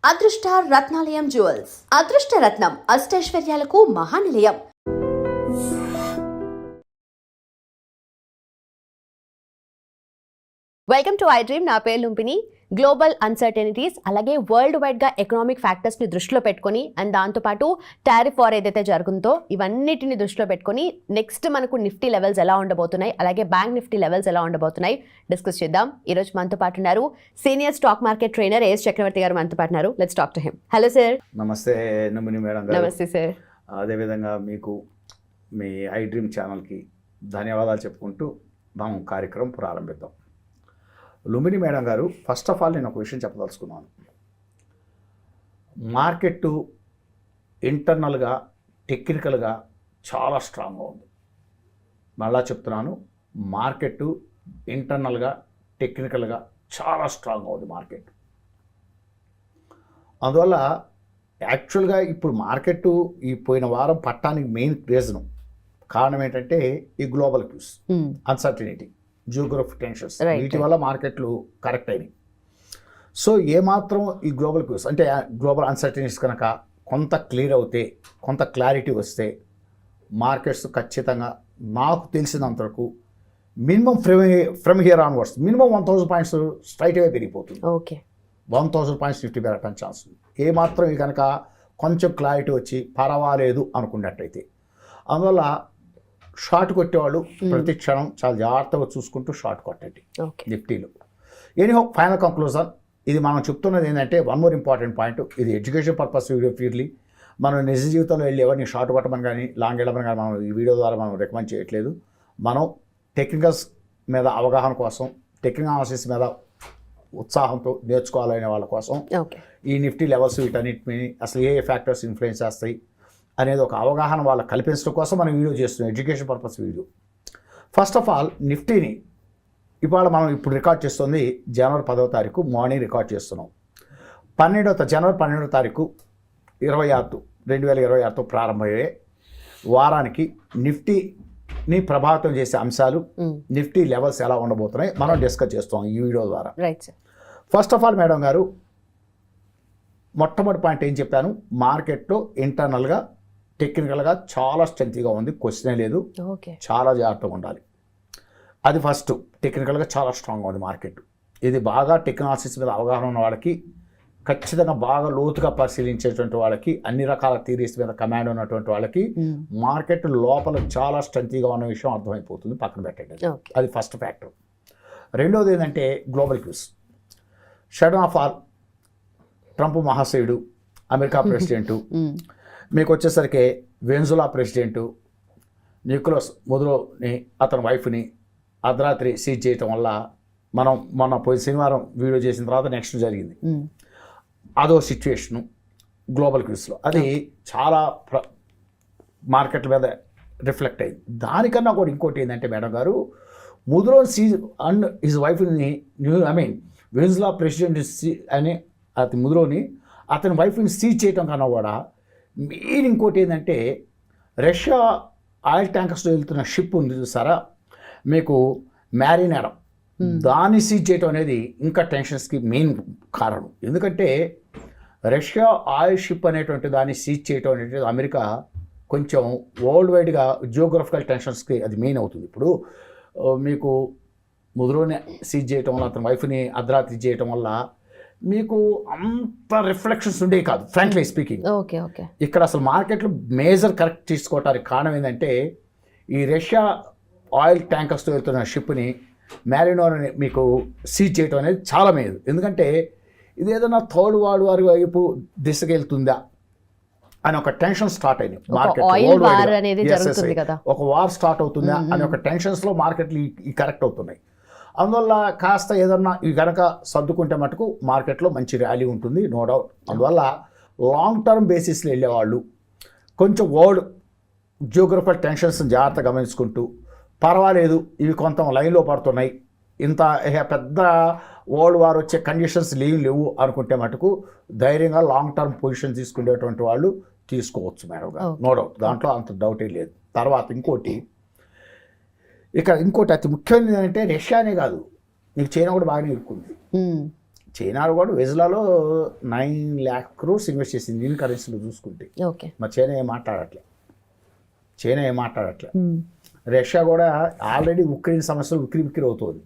అదృష్ట రత్నాలయం జ్యువెల్స్ అదృష్ట రత్నం అష్టైశ్వర్యాలకు మహానిలయం. Welcome to I dream. నా పేరు లుంపిని. గ్లోబల్ అన్సర్టనిటీస్ అలాగే వరల్డ్ వైడ్గా ఎకనామిక్ ఫ్యాక్టర్స్ని దృష్టిలో పెట్టుకొని అండ్ దాంతోపాటు టారిఫ్ వార్ ఏదైతే జరుగుతుందో ఇవన్నిటిని దృష్టిలో పెట్టుకొని నెక్స్ట్ మనకు నిఫ్టీ లెవెల్స్ ఎలా ఉండబోతున్నాయి, అలాగే బ్యాంక్ నిఫ్టీ లెవెల్స్ ఎలా ఉండబోతున్నాయి డిస్కస్ చేద్దాం. ఈరోజు మనతో పాటు ఉన్నారు senior stock market trainer as చక్రవర్తి గారు మనతో పాటు ఉన్నారు. Let's talk to him. Hello sir. నమస్తే నమిని మేడం గారు. నమస్తే సార్. అదేవిధంగా మీకు మీ ఐ డ్రీమ్ ఛానల్కి ధన్యవాదాలు చెప్పుకుంటూ మనం కార్యక్రమం ప్రారంభిద్దాం. లుంబిని మేడం గారు, ఫస్ట్ ఆఫ్ ఆల్ నేను ఒక విషయం చెప్పదలుచుకున్నాను. మార్కెట్ ఇంటర్నల్గా టెక్నికల్గా చాలా స్ట్రాంగ్గా ఉంది. మళ్ళా చెప్తున్నాను, మార్కెట్ ఇంటర్నల్గా టెక్నికల్గా చాలా స్ట్రాంగ్గా ఉంది మార్కెట్. అందువల్ల యాక్చువల్గా ఇప్పుడు మార్కెట్ ఈ పోయిన వారం పట్టానికి మెయిన్ రీజను కారణం ఏంటంటే ఈ global cues, uncertainty, geographic tensions, వీటి వల్ల మార్కెట్లు కరెక్ట్ అయినాయి. సో ఏమాత్రం ఈ గ్లోబల్ క్యూస్ అంటే గ్లోబల్ అన్సర్టనిటీస్ కనుక కొంత క్లియర్ అవుతే, కొంత క్లారిటీ వస్తే మార్కెట్స్ ఖచ్చితంగా నాకు తెలిసినంతవరకు minimum from here onwards minimum 1000 points straight away పెరిగిపోతుంది. ఓకే, 1000 పాయింట్స్ నిఫ్టీ పెరగడానికి ఛాన్స్ ఉంది. ఏమాత్రం ఈ కనుక కొంచెం క్లారిటీ వచ్చి పర్వాలేదు అనుకున్నట్టయితే. అందువల్ల షార్ట్ కొట్టేవాళ్ళు ప్రతి క్షణం చాలా జాగ్రత్తగా చూసుకుంటూ షార్ట్ కొట్టండి నిఫ్టీలో. ఎనీహౌ, ఫైనల్ కంక్లూజన్ ఇది మనం చెప్తున్నది ఏంటంటే, వన్ మోర్ ఇంపార్టెంట్ పాయింట్, ఇది ఎడ్యుకేషన్ పర్పస్ వీడియో ప్యూర్లీ. మనం నిజ జీవితంలో వెళ్ళి ఎవరిని షార్ట్ కొట్టమని కానీ లాంగ్ వెళ్ళమని కానీ మనం ఈ వీడియో ద్వారా మనం రికమెండ్ చేయట్లేదు. మనం టెక్నికల్స్ మీద అవగాహన కోసం, టెక్నికల్ అనాలిసిస్ మీద ఉత్సాహంతో నేర్చుకోవాలనే వాళ్ళ కోసం ఈ నిఫ్టీ లెవెల్స్ వీటన్నిటిని అసలు ఏ ఫ్యాక్టర్స్ ఇన్ఫ్లుయెన్స్ చేస్తాయి అనేది ఒక అవగాహన వాళ్ళకి కల్పించడం కోసం మనం వీడియో చేస్తున్నాం, education purpose video. First of all నిఫ్టీని ఇవాళ మనం ఇప్పుడు రికార్డ్ చేస్తుంది జనవరి 10వ తారీఖు మార్నింగ్ రికార్డ్ చేస్తున్నాం. జనవరి 12వ తారీఖు 2026తో ప్రారంభమయ్యే వారానికి నిఫ్టీని ప్రభావితం చేసే అంశాలు, నిఫ్టీ లెవెల్స్ ఎలా ఉండబోతున్నాయి మనం డిస్కస్ చేస్తాం ఈ వీడియో ద్వారా. ఫస్ట్ ఆఫ్ ఆల్ మేడం గారు, మొట్టమొదటి పాయింట్ ఏం చెప్పాను, మార్కెట్లో ఇంటర్నల్గా టెక్నికల్గా చాలా స్ట్రెంత్గా ఉంది, క్వశ్చనే లేదు. చాలా జాగ్రత్తగా ఉండాలి. అది ఫస్ట్. టెక్నికల్గా చాలా స్ట్రాంగ్గా ఉంది మార్కెట్. ఇది బాగా టెక్నాలజీస్ మీద అవగాహన ఉన్న వాళ్ళకి, ఖచ్చితంగా బాగా లోతుగా పరిశీలించేటువంటి వాళ్ళకి, అన్ని రకాల థియరీస్ మీద కమాండ్ ఉన్నటువంటి వాళ్ళకి మార్కెట్ లోపల చాలా స్ట్రెంత్గా ఉన్న విషయం అర్థమైపోతుంది, పక్కన పెట్టండి. అది ఫస్ట్ ఫ్యాక్టర్. రెండోది ఏంటంటే global cues. Sudden of all Trump మహాశయుడు, అమెరికా ప్రెసిడెంటు, మీకు వచ్చేసరికి వెన్జులా ప్రెసిడెంటు నికోలస్ మదురోని అతని వైఫ్ని అర్ధరాత్రి సీజ్ చేయటం వల్ల మనం మొన్న పోయి శనివారం వీడియో చేసిన తర్వాత నెక్స్ట్ జరిగింది. అదో సిచ్యువేషను గ్లోబల్ క్యూస్లో. అది చాలా మార్కెట్ల మీద రిఫ్లెక్ట్ అయింది. దానికన్నా కూడా ఇంకోటి ఏంటంటే మేడం గారు, మదురో సీజ్ అండ్ హిజ్ వైఫ్ని వెన్జులా ప్రెసిడెంట్ అని అతని మదురోని అతని వైఫ్ని సీజ్ చేయటం కన్నా కూడా మెయిన్ ఇంకోటి ఏంటంటే, రష్యా ఆయిల్ ట్యాంకర్స్లో వెళ్తున్న షిప్ ఉంది చూసారా మీకు, మ్యారినర్, దాన్ని సీజ్ చేయటం అనేది ఇంకా టెన్షన్స్కి మెయిన్ కారణం. ఎందుకంటే రష్యా ఆయిల్ షిప్ అనేటువంటి దాన్ని సీజ్ చేయటం అనేది అమెరికా కొంచెం వరల్డ్ వైడ్గా జియోగ్రఫికల్ టెన్షన్స్కి అది మెయిన్ అవుతుంది. ఇప్పుడు మీకు ముదురుని సీజ్ చేయటం వల్ల, అతని వైఫ్ని అర్ధరాత్రి చేయటం వల్ల మీకు అంత రిఫ్లెక్షన్స్ ఉండేవి కాదు, ఫ్రాంక్లీ స్పీకింగ్. ఇక్కడ అసలు మార్కెట్లో మేజర్ కరెక్ట్ తీసుకోవటానికి కారణం ఏంటంటే, ఈ రష్యా ఆయిల్ ట్యాంకర్స్తో వెళ్తున్న షిప్ని మ్యారినోర్ని మీకు సీజ్ చేయటం అనేది చాలా మేలు. ఎందుకంటే ఇది ఏదైనా థర్డ్ వరల్డ్ వార్ వైపు దిశగా వెళ్తుందా అని ఒక టెన్షన్ స్టార్ట్ అయింది మార్కెట్. ఒక వార్ స్టార్ట్ అవుతుందా అని ఒక టెన్షన్స్లో మార్కెట్లు ఈ కరెక్ట్ అవుతున్నాయి. అందువల్ల కాస్త ఏదన్నా ఈ కనుక సర్దుకుంటే మటుకు మార్కెట్లో మంచి ర్యాలీ ఉంటుంది, నో డౌట్. అందువల్ల లాంగ్ టర్మ్ బేసిస్లో వెళ్ళేవాళ్ళు కొంచెం వరల్డ్ జియోగ్రఫికల్ టెన్షన్స్ జాగ్రత్తగా గమనించుకుంటూ, పర్వాలేదు ఇవి కొంత లైన్లో పడుతున్నాయి, ఇంత పెద్ద వరల్డ్ వార్ వచ్చే కండిషన్స్ లేవు అనుకుంటే మటుకు ధైర్యంగా లాంగ్ టర్మ్ పొజిషన్ తీసుకునేటువంటి వాళ్ళు తీసుకోవచ్చు మేడం గారు, నో డౌట్. దాంట్లో అంత డౌటే లేదు. తర్వాత ఇంకోటి అతి ముఖ్యమైనది ఏంటంటే, రష్యానే కాదు, నీకు చైనా కూడా బాగానే ఇరుక్కుంది. చైనా కూడా వెజ్లాలో 9 lakh crores ఇన్వెస్ట్ చేసింది ఇండియన్ కరెన్సీలో చూసుకుంటే. ఓకే. మరి చైనా ఏం మాట్లాడట్లే. రష్యా కూడా ఆల్రెడీ ఉక్రెయిన్ సమస్యలు ఉక్కిరి అవుతుంది.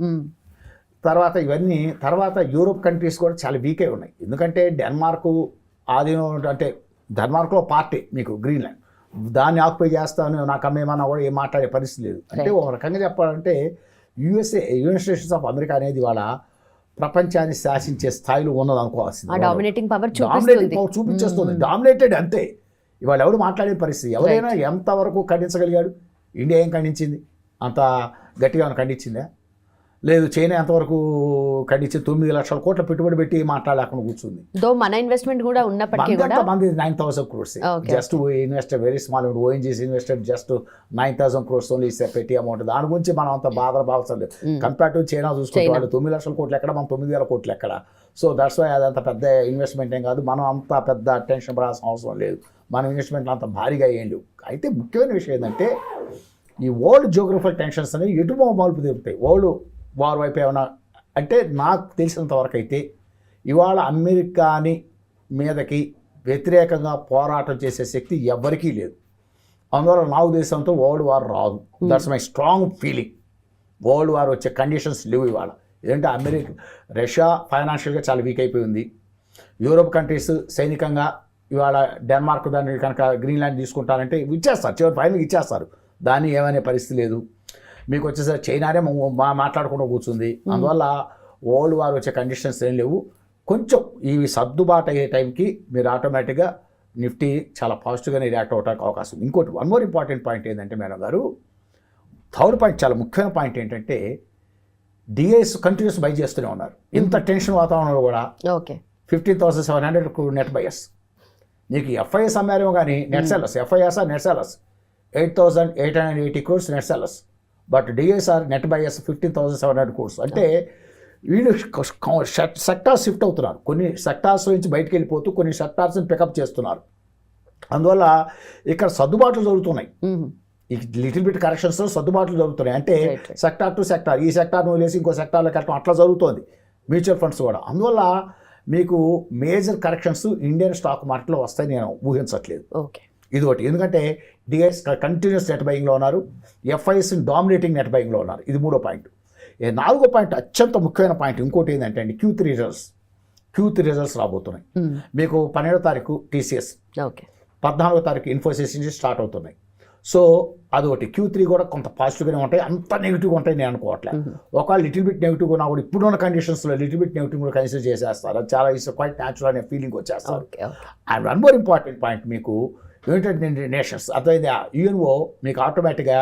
తర్వాత యూరోప్ కంట్రీస్ కూడా చాలా వీక్ అయి ఉన్నాయి. ఎందుకంటే డెన్మార్క్ ఆధీనం, అంటే డెన్మార్క్లో పార్టీ మీకు గ్రీన్లాండ్, దాన్ని ఆక్యుపై చేస్తాను నాకు అమ్మేమన్నా కూడా ఏం మాట్లాడే పరిస్థితి లేదు. అంటే ఒక రకంగా చెప్పాలంటే యునైటెడ్ స్టేట్స్ ఆఫ్ అమెరికా అనేది వాళ్ళ ప్రపంచాన్ని శాసించే స్థాయిలో ఉన్నది అనుకోవాల్సింది. డామినేటింగ్ పవర్ చూపించేస్తుంది. డామినేటెడ్ అంతే. ఇవాళ ఎవరు మాట్లాడే పరిస్థితి, ఎవరైనా ఎంతవరకు ఖండించగలిగాడు? ఇండియా ఏం ఖండించింది? అంత గట్టిగా ఖండించిందా? లేదు. చైనా ఎంతవరకు ఖండించి 9 లక్షల కోట్ల పెట్టుబడి పెట్టి మాట్లాడలేకుండా కూర్చుంది. మన ఇన్వెస్ట్మెంట్ కూడా ఉన్నప్పటికీ కూడా 9,000 crores. Just investor very small amount. ONGC invested just 9,000 crores only పెట్టి అమౌంట్. దాని గురించి మనం అంత భావించలేదు. కంపేర్ టు చైనా చూసుకుంటే వాళ్ళు 9 లక్షల కోట్లు ఎక్కడ, మనం 9,000 కోట్లు ఎక్కడ. సో దట్స్ వై అదంత పెద్ద ఇన్వెస్ట్మెంట్ ఏం కాదు. మనం అంత పెద్ద అటెన్షన్ పడాల్సిన అవసరం లేదు. మన ఇన్వెస్ట్మెంట్లు అంత భారీగా ఏం లేవు. అయితే ముఖ్యమైన విషయం ఏంటంటే ఈ వరల్డ్ జియోగ్రఫికల్ టెన్షన్స్ అనేవి ఎటు మలుపు తిరుగుతాయి. వరల్డ్ వార్ వైపు ఏమైనా అంటే నాకు తెలిసినంతవరకు అయితే ఇవాళ అమెరికాని మీదకి వ్యతిరేకంగా పోరాటం చేసే శక్తి ఎవ్వరికీ లేదు. అందువల్ల నా ఉద్దేశంతో వరల్డ్ వార్ రాదు. That's my strong feeling. World war వచ్చే కండిషన్స్ లేవు ఇవాళ. ఎందుకంటే రష్యా ఫైనాన్షియల్గా చాలా వీక్ అయిపోయింది. యూరోప్ కంట్రీస్ సైనికంగా ఇవాళ డెన్మార్క్ దాన్ని కనుక గ్రీన్లాండ్ తీసుకుంటారంటే ఇచ్చేస్తారు, చివరి ఫైనల్గా ఇచ్చేస్తారు. దాన్ని ఏమనే పరిస్థితి లేదు. మీకు వచ్చేసరికి చైనానే మాట్లాడకుండా కూర్చుంది. అందువల్ల వరల్డ్ వార్ వచ్చే కండిషన్స్ ఏం లేవు. కొంచెం ఇవి సర్దుబాటు అయ్యే టైంకి మీరు ఆటోమేటిక్గా నిఫ్టీ చాలా పాజిటివ్గానే రియాక్ట్ అవడానికి అవకాశం. ఇంకోటి వన్ మోర్ ఇంపార్టెంట్ పాయింట్ ఏంటంటే మేడం గారు, థర్డ్ పాయింట్ చాలా ముఖ్యమైన పాయింట్ ఏంటంటే డిఐఎస్ కంటిన్యూస్ బై చేస్తూనే ఉన్నారు. ఇంత టెన్షన్ వాతావరణంలో కూడా 15,700 నెట్ బయర్స్. నీకు ఎఫ్ఐఎస్ అమ్మారేమో కానీ net sellers, FIs are net sellers 8,880 crores net sellers. But DSR net buyers 15,700 crores. అంటే వీళ్ళు సెక్టార్స్ షిఫ్ట్ అవుతున్నారు. కొన్ని సెక్టార్స్ నుంచి బయటకు వెళ్ళిపోతూ కొన్ని సెక్టార్స్ని పికప్ చేస్తున్నారు. అందువల్ల ఇక్కడ సర్దుబాట్లు జరుగుతున్నాయి. ఈ లిటిల్ బిట్ కరెక్షన్స్ సర్దుబాట్లు జరుగుతున్నాయి. అంటే సెక్టార్ టు సెక్టార్, ఈ సెక్టార్ను వదిలేసి ఇంకో సెక్టార్లోకి వెళ్ళడం అట్లా జరుగుతుంది. మ్యూచువల్ ఫండ్స్ కూడా. అందువల్ల మీకు మేజర్ కరెక్షన్స్ ఇండియన్ స్టాక్ మార్కెట్లో వస్తాయని నేను ఊహించట్లేదు. ఇది ఒకటి. ఎందుకంటే డిఐఎస్ కంటిన్యూస్ నెట్ బయింగ్లో ఉన్నారు, ఎఫ్ఐఎస్ డామినేటింగ్ నెట్ బయింగ్లో ఉన్నారు. ఇది మూడో పాయింట్. నాలుగో పాయింట్ అత్యంత ముఖ్యమైన పాయింట్ ఇంకోటి ఏంటంటే అండి, Q3 రిజల్ట్స్ రాబోతున్నాయి. మీకు 12వ తారీఖు TCS, 14వ తారీఖు ఇన్ఫోసిస్ నుంచి స్టార్ట్ అవుతున్నాయి. సో అదొకటి. Q3 కూడా కొంత పాజిటివ్గానే ఉంటాయి, అంత నెగిటివ్గా ఉంటాయి నేను అనుకోవట్లేదు. ఒకవేళ లిటిల్ బిట్ నెగిటివ్గా ఉన్నా కూడా ఇప్పుడున్న కండిషన్స్లో లిటిల్ బిట్ నెగిటివ్ కూడా కన్సిడర్ చేసేస్తారు. అది చాలా క్వైట్ న్యాచురల్ అనే ఫీలింగ్ వచ్చేస్తారు. And one more important point, మీకు యునైటెడ్ నేషన్స్ అర్థమైందా, UNO మీకు ఆటోమేటిక్గా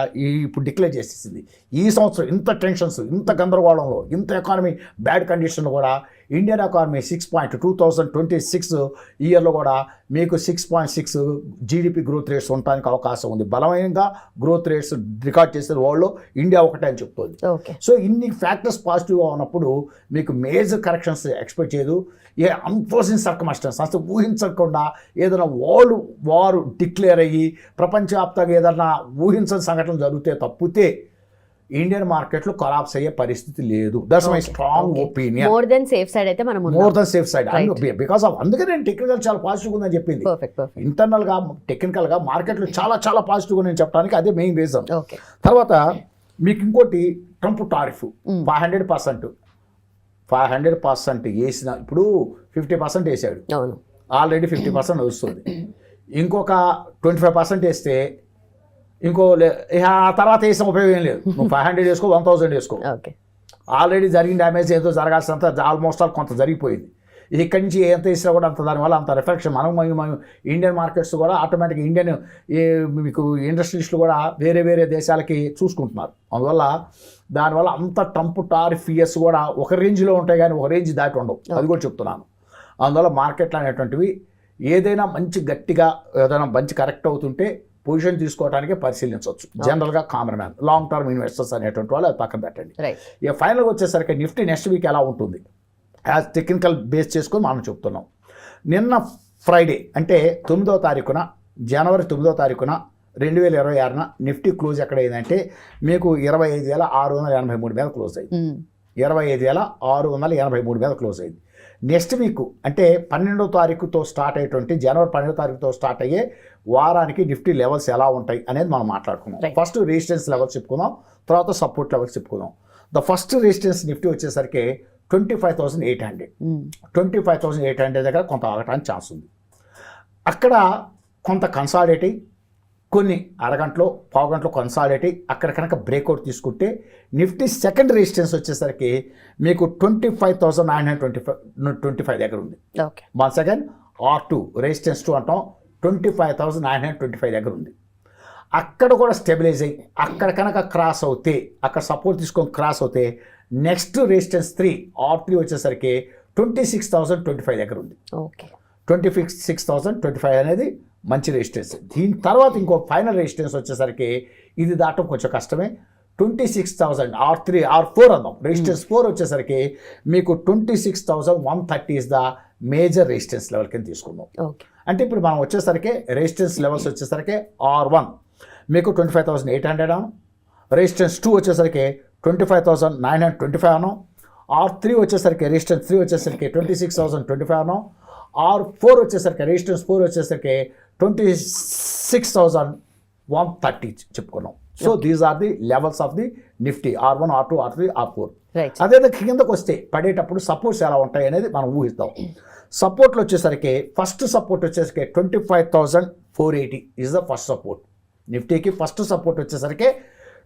ఇప్పుడు డిక్లేర్ చేసేసింది ఈ సంవత్సరం ఇంత టెన్షన్స్, ఇంత గందరగోళంలో, ఇంత ఎకానమీ బ్యాడ్ కండిషన్లో కూడా ఇండియన్ ఎకానమీ 2026 ఇయర్లో కూడా మీకు 6.6 జీడిపి గ్రోత్ రేట్స్ ఉండడానికి అవకాశం ఉంది. బలమైనగా గ్రోత్ రేట్స్ రికార్డ్ చేసే వరల్డ్లో ఇండియా ఒకటే అని చెప్తుంది. సో ఇన్ని ఫ్యాక్టర్స్ పాజిటివ్గా ఉన్నప్పుడు మీకు మేజర్ కరెక్షన్స్ ఎక్స్పెక్ట్ చేయదు. ఏ అన్ఫోర్సిన్ సర్కమ్స్టాన్స్ అసలు ఊహించకుండా ఏదైనా వరల్డ్ వార్ డిక్లేర్ అయ్యి ప్రపంచవ్యాప్తంగా ఏదైనా ఊహించని సంఘటనలు జరిగితే తప్పితే ఇండియన్ మార్కెట్లో కొలాప్స్ అయ్యే పరిస్థితి లేదు. That's my strong opinion. More than safe side. Because of అందుకనే నేను టెక్నికల్ చాలా పాజిటివ్ ఉందని చెప్పింది. ఇంటర్నల్గా టెక్నికల్గా మార్కెట్లో చాలా చాలా పాజిటివ్గా నేను చెప్పడానికి అదే మెయిన్ రీజన్. తర్వాత మీకు ఇంకోటి ట్రంప్ టారిఫ్ 500% వేసిన, ఇప్పుడు 50% వేసాడు, ఆల్రెడీ 50% వస్తుంది. ఇంకొక 25% వేస్తే ఆ తర్వాత వేసిన ఉపయోగం ఏం లేదు. నువ్వు 500 వేసుకో, 1,000 వేసుకో. ఆల్రెడీ జరిగిన డ్యామేజ్ ఏదో జరగాల్సినంత ఆల్మోస్ట్ కొంత జరిగిపోయింది. ఇక్కడి నుంచి ఎంత వేసినా కూడా అంత దానివల్ల అంత రిఫ్లెక్షన్ మనం ఇండియన్ మార్కెట్స్ కూడా ఆటోమేటిక్గా ఇండియన్ మీకు ఇండస్ట్రీస్లు కూడా వేరే వేరే దేశాలకి చూసుకుంటున్నారు. అందువల్ల దానివల్ల అంత ట్రంప్ టారిఫ్ ఫియర్స్ కూడా ఒక రేంజ్లో ఉంటాయి కానీ ఒక రేంజ్ దాటి ఉండవు. అది కూడా చెప్తున్నాను. అందువల్ల మార్కెట్లు అనేటువంటివి ఏదైనా మంచి గట్టిగా ఏదైనా మంచి కరెక్ట్ అవుతుంటే పొజిషన్ తీసుకోవడానికే పరిశీలించవచ్చు. జనరల్గా common man, long term investors అనేటువంటి వాళ్ళు అది పక్కన పెట్టండి. ఇక ఫైనల్గా వచ్చేసరికి నిఫ్టీ నెక్స్ట్ వీక్ ఎలా ఉంటుంది యాజ్ టెక్నికల్ బేస్ చేసుకొని మనం చెప్తున్నాం. నిన్న ఫ్రైడే అంటే 9వ తారీఖున, జనవరి 9వ తారీఖున 2026 నిఫ్టీ క్లోజ్ ఎక్కడ అయిందంటే మీకు 25,683 మీద క్లోజ్ అయింది. 25,683 మీద క్లోజ్ అయింది. నెక్స్ట్ వీక్ అంటే 12వ తారీఖుతో స్టార్ట్ అయ్యేటువంటి జనవరి 12వ తారీఖుతో స్టార్ట్ అయ్యే వారానికి నిఫ్టీ లెవెల్స్ ఎలా ఉంటాయి అనేది మనం మాట్లాడుకుందాం. ఫస్ట్ రెసిస్టెన్స్ లెవెల్స్ చెప్పుకుందాం, తర్వాత సపోర్ట్ లెవెల్స్ చెప్పుకుందాం. ద ఫస్ట్ రెసిస్టెన్స్ నిఫ్టీ వచ్చేసరికి 25,800. 25,800 దగ్గర కొంత ఆగటానికి ఛాన్స్ ఉంది. అక్కడ కొంత కన్సాలిడేటింగ్, కొన్ని అరగంటలో పావుగంటలో కన్సాలిడేటింగ్, అక్కడ కనుక బ్రేక్అవుట్ తీసుకుంటే నిఫ్టీ సెకండ్ రెసిస్టెన్స్ వచ్చేసరికి మీకు 25,925 దగ్గర ఉంది. వన్ సెకండ్ R2 రెసిస్టెన్స్ 2 అంటాం, 25,925 దగ్గర ఉంది. అక్కడ కూడా స్టెబిలైజ్ అయ్యి అక్కడ కనుక క్రాస్ అవుతే, అక్కడ సపోర్ట్ తీసుకొని క్రాస్ అవుతే నెక్స్ట్ రెసిస్టెన్స్ 3 R3 వచ్చేసరికి 26,025 దగ్గర ఉంది. 26,025 అనేది మంచి రెసిస్టెన్స్. దీని తర్వాత ఇంకో ఫైనల్ రెసిస్టెన్స్ వచ్చేసరికి ఇది దాటం కొంచెం కష్టమే. 26,000 R4 అందాం. రెసిస్టెన్స్ 4 వచ్చేసరికి మీకు 26,130 is the major resistance level కింద తీసుకుందాం. అంటే ఇప్పుడు మనం వచ్చేసరికి రెసిస్టెన్స్ లెవెల్స్ వచ్చేసరికి R1 మీకు 25,800 అను, రెసిస్టెన్స్ 2 వచ్చేసరికి 25,925 అను, R3 వచ్చేసరికి రెసిస్టెన్స్ 3 వచ్చేసరికి 26,025 అను, R4 వచ్చేసరికి రెసిస్టెన్స్ 4 వచ్చేసరికి 26,130 చెప్పుకున్నాం. So these are the levels of the Nifty R1, R2, R3, R4. అదే కిందకు వస్తే పడేటప్పుడు సపోర్ట్స్ ఎలా ఉంటాయి అనేది మనం ఊహిస్తాం. సపోర్ట్లు వచ్చేసరికి ఫస్ట్ సపోర్ట్ వచ్చేసరికి 25,480 ఇస్ ద ఫస్ట్ సపోర్ట్. నిఫ్టీకి ఫస్ట్ సపోర్ట్ వచ్చేసరికి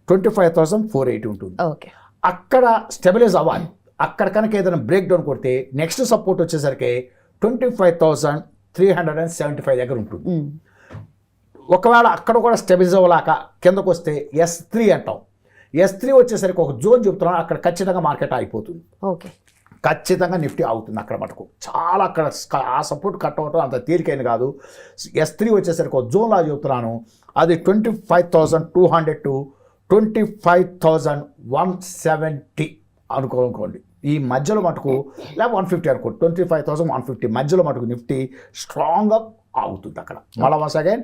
25,480 ఉంటుంది. అక్కడ స్టెబిలైజ్ అవ్వాలి. అక్కడ కనుక ఏదైనా బ్రేక్ డౌన్ కొడితే నెక్స్ట్ సపోర్ట్ వచ్చేసరికి 25,375 దగ్గర ఉంటుంది. ఒకవేళ అక్కడ కూడా స్టెబిలైజ్ అవ్వలేక కిందకు వస్తే S3 అంటాం. S3 వచ్చేసరికి ఒక జోన్ చెప్తున్నాం, అక్కడ ఖచ్చితంగా మార్కెట్ అయిపోతుంది. ఖచ్చితంగా నిఫ్టీ అవుతుంది అక్కడ మటుకు. చాలా అక్కడ ఆ సపోర్ట్ కట్ అవ్వటం అంత తేలికైన కాదు. S3 వచ్చేసరికి ఒక జోన్ లాగా చెప్తున్నాను, అది 25,200 to 25,170 అనుకోండి. ఈ మధ్యలో మటుకు లేదా 150 అనుకోండి, 25,150 మధ్యలో మటుకు నిఫ్టీ స్ట్రాంగ్గా ఆగుతుంది అక్కడ. మళ్ళీ వన్స్ అగైన్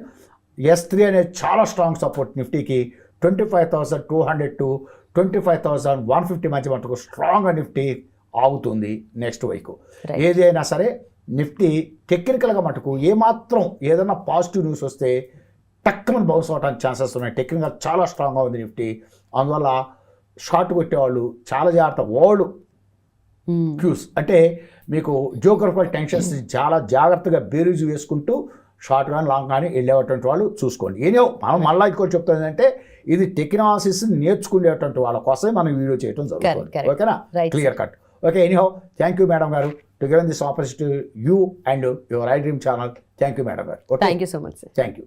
S3 అనేది చాలా స్ట్రాంగ్ సపోర్ట్ నిఫ్టీకి. 25,200 to 25,150 మధ్య మటుకు స్ట్రాంగ్గా నిఫ్టీ ఆగుతుంది నెక్స్ట్ వీక్. ఏది అయినా సరే నిఫ్టీ టెక్నికల్గా మటుకు ఏమాత్రం ఏదైనా పాజిటివ్ న్యూస్ వస్తే టక్కుమని బౌన్స్ అవడానికి ఛాన్సెస్ ఉన్నాయి. టెక్నికల్ చాలా స్ట్రాంగ్గా ఉంది నిఫ్టీ. అందువల్ల షార్ట్ కొట్టేవాళ్ళు చాలా జాగ్రత్త. వరల్డ్ క్యూస్ అంటే మీకు జియోగ్రఫికల్ టెన్షన్స్ చాలా జాగ్రత్తగా బేరీజు వేసుకుంటూ షార్ట్ కానీ లాంగ్ కానీ వెళ్ళేటువంటి వాళ్ళు చూసుకోండి. ఏదో మనం మళ్ళీ ఇంకోటి చెప్తుంది అంటే ఇది టెక్నాలజీస్ నేర్చుకునేటువంటి వాళ్ళ కోసమే మనం వీడియో చేయడం జరుగుతుంది. ఓకేనా, clear cut. Okay, anyhow thank you madam garu to given this opportunity you and your I dream channel. Thank you madam garu. Thank you so much. Thank you.